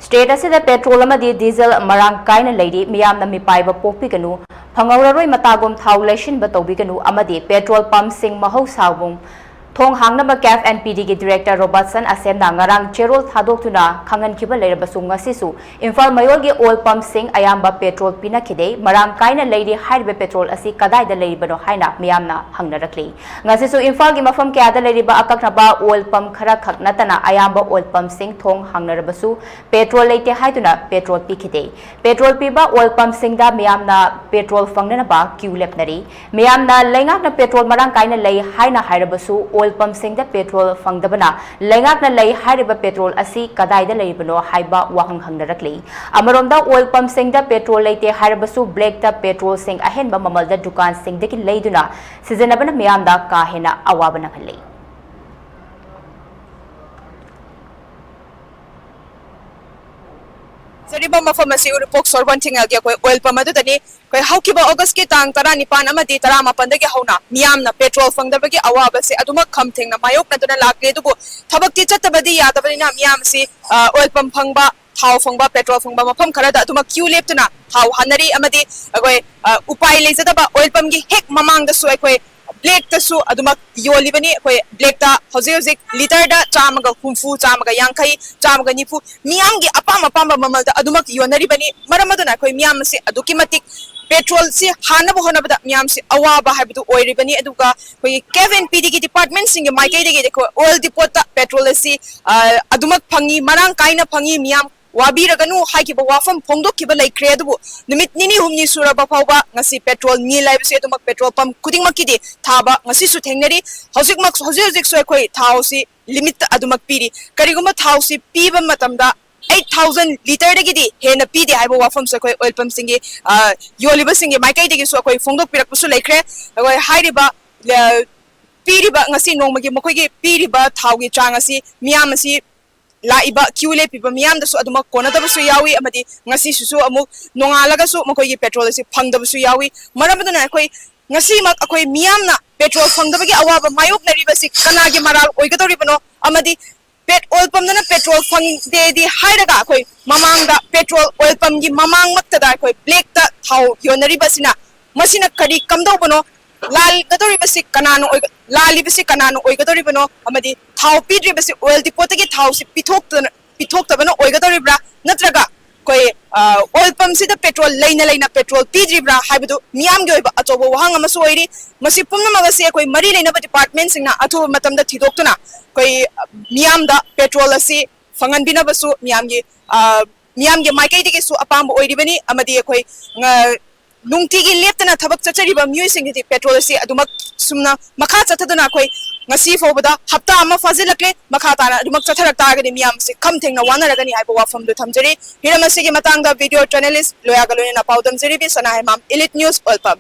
State asida petrol amadi diesel marang kaina leiri miyamna mipaiba pokpiganu phangoraroi matagom thau leishin batobiganu amadi petrol pump sing mahau sawung thong hangnaba CAF NPD gi director Robertson Asemna ngarang cherol thadok-tuna khangan khiba leirabasu ngasisu Imphal Mayor gi oil pump sing ayamba petrol pinakhide marang kaina leiri haibe petrol asi kadai da leiribano haina miyamna hangnarakli ngasisu Imphal gi mafam kya da leiriba akaknaba oil pump khara khaknatana ayamba oil pump sing thong hangnarabasu petrol leite haiduna petrol pikhide petrol piba oil pump sing da miyamna petrol fangnanaba queue lepnari miyamna lengakna petrol marang kaina lei haina hairabasu oil pump sing da petrol fangdabana lengakna lei hairiba petrol asi kadaida leibano haiba wahang hangnarakli amaromda oil pump sing da petrol leite hairabasu black da petrol sing ahenba mamalda dukan sing deki leiduna sijanabana miyamda ka hena awabana khalli Seriba mafamasi urupok sorban tingal kya koi oil pump adu tani koi haukiba August ki tang tara nipan amadi tara mapan dagi hauna miyam na petrol fangdabagi awaba se aduma kham thengna mayok na tuna lakle dubu thabak ti chattabadi yadabani na miyam si oil pump phangba thau phangba petrol phangba mafam khara da aduma queue leptuna thau hanari amadi koi upai leijadaba oil pump gi hek mamang da soi koi black ta su aduma yoli bani koi black ta hozik liter da chamaga humfu chamaga yankai chamaga nifu miyam gi apam mamal da aduma yonari bani maramaduna koi miyam si aduki matik petrol si hana bo hona bada miyam si awaba habdu oiri bani aduga koi Kevin PD gi department sing mai kai de ko oil depot ta petrol si aduma phangi marang kaina phangi miyam wabiraganu haikiba wafam phongdokkiba laikre adubu numit nini humni suraba phawba ngasi petrol ni laibse adumak petrol pump kuding makidi thaba ngasi su thengnari hojik soi khoi thau si limit adumak piri kariguma thau si piba matamda 8,000 liter dagidi hena pidi haiba wafam sa khoi oil pump singi yoliba singi maikai dagi su khoi phongdok pirak pusu laikre khoi hairiba piriba ngasi nongmagi mokoi gi piriba thau gi chang asi miyam asi laiba queue le piba miyam da su aduma kona da su yawi amadi ngasi su amuk nongalaga su makoi gi petrol si phangda su yawi maramduna koi ngasi mak akoi miyam na petrol phangda gi awaba mayok na riba si kana gi maral oigadori bano amadi pet oil pump na petrol phang de di hairaga koi mamang da petrol oil pump gi mamang makta da koi black ta thau yonari basina masina kari kamdo bano lal gadori basi kanano lali basi kanano oigadori bano amadi thau pidri basi oil depot gi thau si pithok ta bano oigadori bra natraga koi oil pump si da petrol leina petrol pidri bra haibdu miyam gi oiba achobo wahang amasu oiri masi pumna magasi koi mari leina ba department singna athu matam da thidoktuna koi miyam da petrol asi fangan bina basu miyam gi maikai digi su apam oiri bani amadi koi nungtigi leptana thabak chachariba miyuisingdi petrol si adumak sumna makha chathaduna koi ngasi fobada hapta ama fazilakle makha tana adumak chatharak tagani miyam si kham thengna wanaragani haiba wafam du thamjari hiramasi gi matang da video journalist loya galone na paudam jeri bi sana hai mam elite news oil pump